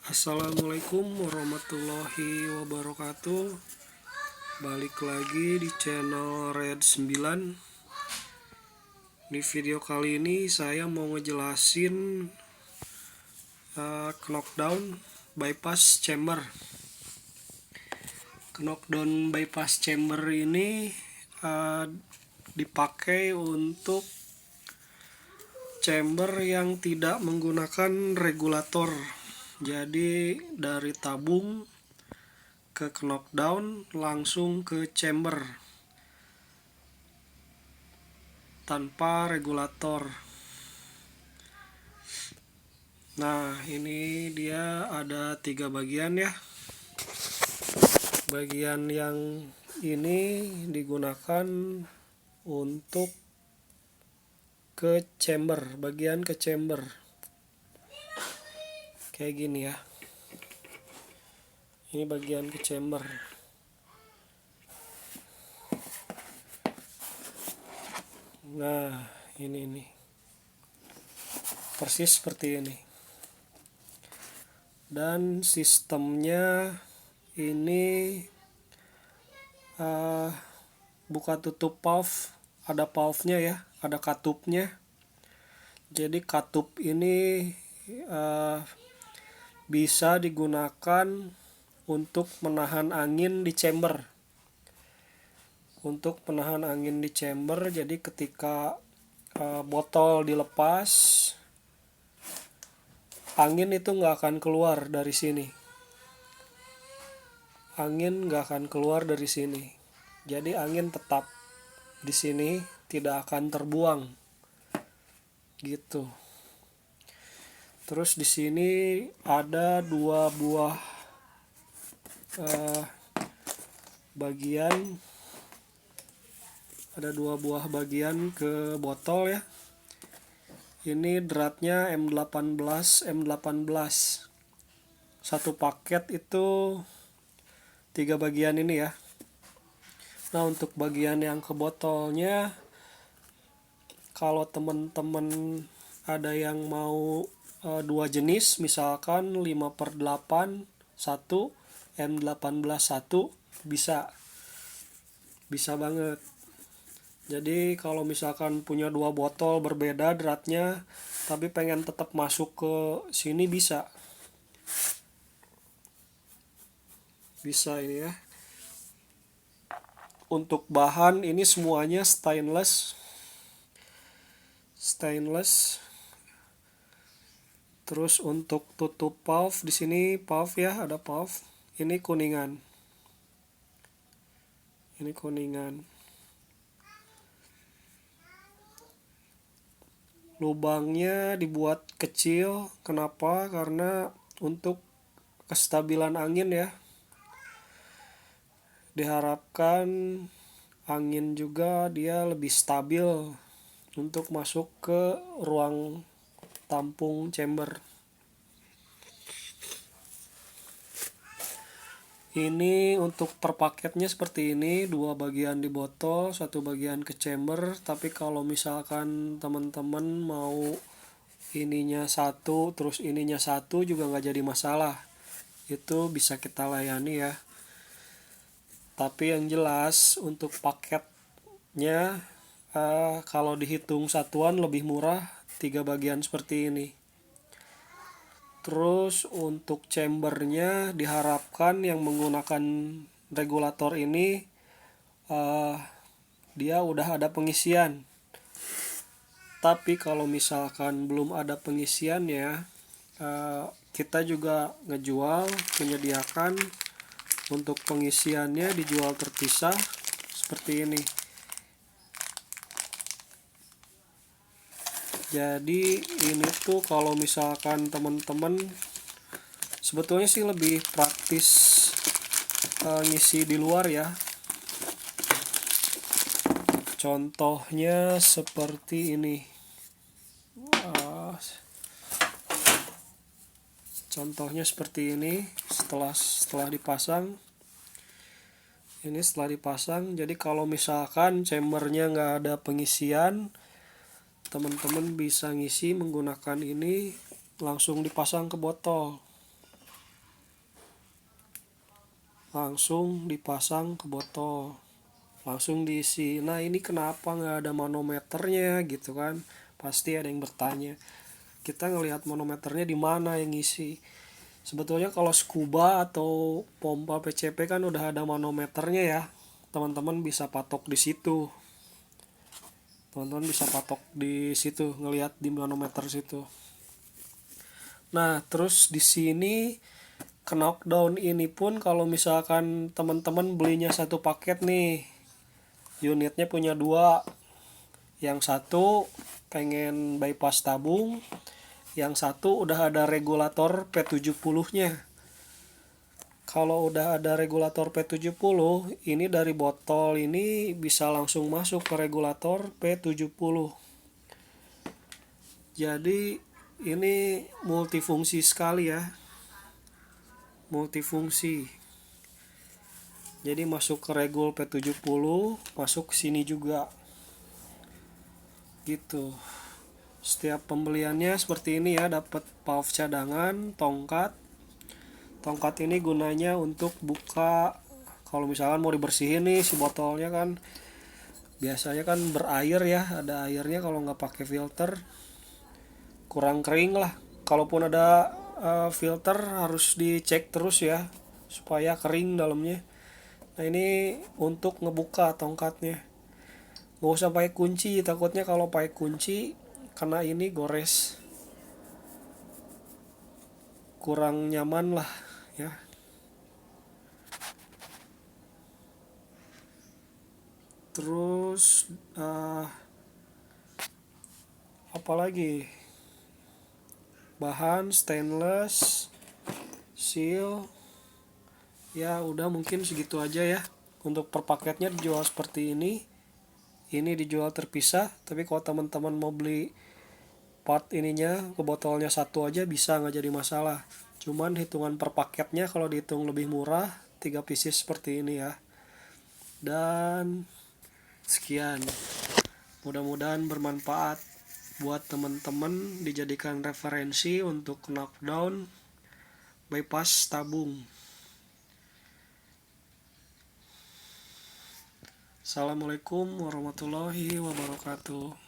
Assalamualaikum warahmatullahi wabarakatuh. Balik lagi di channel Red 9. Di video kali ini saya mau ngejelasin knockdown bypass chamber. Knockdown bypass chamber ini dipakai untuk chamber yang tidak menggunakan regulator. Jadi dari tabung ke knockdown langsung ke chamber tanpa regulator. Nah, ini dia ada 3 bagian ya. Bagian yang ini digunakan untuk ke chamber, bagian ke chamber. Kayak gini ya. Ini bagian ke chamber. Nah, ini nih. Persis seperti ini. Dan sistemnya ini buka tutup valve, ada valve-nya ya, ada katupnya. Jadi katup ini bisa digunakan untuk menahan angin di chamber. Untuk menahan angin di chamber, jadi ketika botol dilepas, angin itu nggak akan keluar dari sini. Angin nggak akan keluar dari sini. Jadi angin tetap di sini, tidak akan terbuang. Gitu. Terus di sini ada 2 buah bagian, ada 2 buah bagian ke botol ya. Ini dratnya M18 satu paket itu 3 bagian ini ya. Nah, untuk bagian yang ke botolnya, kalau teman-teman ada yang mau 2 jenis, misalkan 5/8 1 M18 1, bisa banget. Jadi kalau misalkan punya 2 botol berbeda dratnya tapi pengen tetap masuk ke sini, bisa ini ya. Untuk bahan ini semuanya stainless. Terus untuk tutup valve di sini valve ya, ada valve. Ini kuningan. Lubangnya dibuat kecil. Kenapa? Karena untuk kestabilan angin ya. Diharapkan angin juga dia lebih stabil untuk masuk ke ruang tampung chamber. Ini untuk per paketnya seperti ini, 2 bagian di botol, 1 bagian ke chamber. Tapi kalau misalkan teman-teman mau ininya 1 terus ininya 1 juga nggak jadi masalah. Itu bisa kita layani ya. Tapi yang jelas untuk paketnya kalau dihitung satuan lebih murah, 3 bagian seperti ini. Terus untuk chambernya diharapkan yang menggunakan regulator ini dia udah ada pengisian. Tapi kalau misalkan belum ada pengisiannya, kita juga menyediakan untuk pengisiannya, dijual terpisah seperti ini. Jadi ini tuh kalau misalkan teman-teman, sebetulnya sih lebih praktis ngisi di luar ya. Contohnya seperti ini. Setelah dipasang. Ini setelah dipasang. Jadi kalau misalkan chambernya nggak ada pengisian, teman-teman bisa ngisi menggunakan ini, langsung dipasang ke botol. langsung dipasang ke botol, langsung diisi. Nah ini kenapa nggak ada manometernya gitu kan, pasti ada yang bertanya. Kita ngelihat manometernya di mana yang ngisi. Sebetulnya kalau scuba atau pompa PCP kan udah ada manometernya ya, teman-teman bisa patok di situ. Teman-teman bisa patok di situ, ngelihat di manometer situ. Nah, terus di sini knockdown ini pun kalau misalkan teman-teman belinya satu paket nih, unitnya punya dua, yang satu pengen bypass tabung, yang satu udah ada regulator P70-nya. Kalau udah ada regulator P70, ini dari botol ini bisa langsung masuk ke regulator P70. Jadi ini multifungsi sekali ya, multifungsi. Jadi masuk ke regul P70, masuk ke sini juga. Gitu. Setiap pembeliannya seperti ini ya, dapat valve cadangan, tongkat. Tongkat ini gunanya untuk buka kalau misalkan mau dibersihin nih si botolnya kan, biasanya kan berair ya, ada airnya kalau nggak pakai filter kurang kering lah. Kalaupun ada filter harus dicek terus ya supaya kering dalamnya. Nah ini untuk ngebuka tongkatnya, nggak usah pakai kunci, takutnya kalau pakai kunci karena ini gores, kurang nyaman lah ya. Terus apalagi, bahan stainless, seal, ya udah mungkin segitu aja ya. Untuk per paketnya dijual seperti ini dijual terpisah. Tapi kalau teman-teman mau beli part ininya ke botolnya satu aja bisa, nggak jadi masalah. Cuman hitungan per paketnya kalau dihitung lebih murah, 3 pieces seperti ini ya. Dan sekian, mudah-mudahan bermanfaat buat teman-teman, dijadikan referensi untuk knockdown bypass tabung. Assalamualaikum warahmatullahi wabarakatuh.